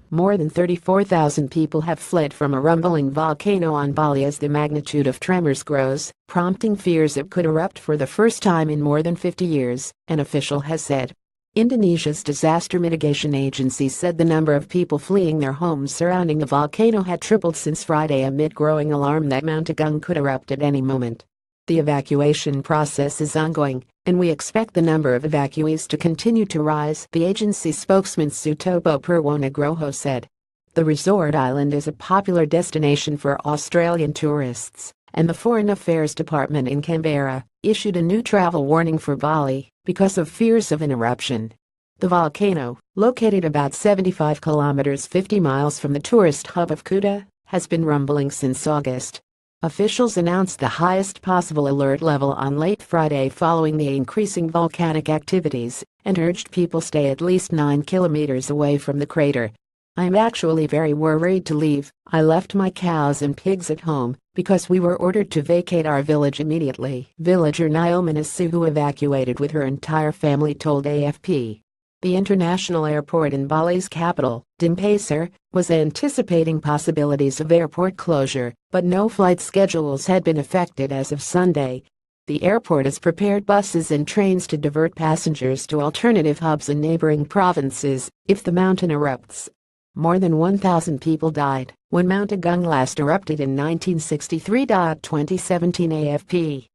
More than 34,000 people have fled from a rumbling volcano on Bali as the magnitude of tremors grows, prompting fears it could erupt for the first time in more than 50 years, an official has said. Indonesia's disaster mitigation agency said the number of people fleeing their homes surrounding the volcano had tripled since Friday amid growing alarm that Mount Agung could erupt at any moment. The evacuation process is ongoing, and we expect the number of evacuees to continue to rise, the agency spokesman Sutopo Purwonugroho said. The resort island is a popular destination for Australian tourists, and the Foreign Affairs Department in Canberra issued a new travel warning for Bali because of fears of an eruption. The volcano, located about 75 kilometers 50 miles from the tourist hub of Kuta, has been rumbling since August. Officials announced the highest possible alert level on late Friday following the increasing volcanic activities and urged people stay at least 9 kilometers away from the crater. "I'm actually very worried to leave. I left my cows and pigs at home because we were ordered to vacate our village immediately," villager Naomi Nasu, who evacuated with her entire family, told AFP. The international airport in Bali's capital, Denpasar, was anticipating possibilities of airport closure, but no flight schedules had been affected as of Sunday. The airport has prepared buses and trains to divert passengers to alternative hubs in neighboring provinces if the mountain erupts. More than 1,000 people died when Mount Agung last erupted in 1963. 2017 AFP.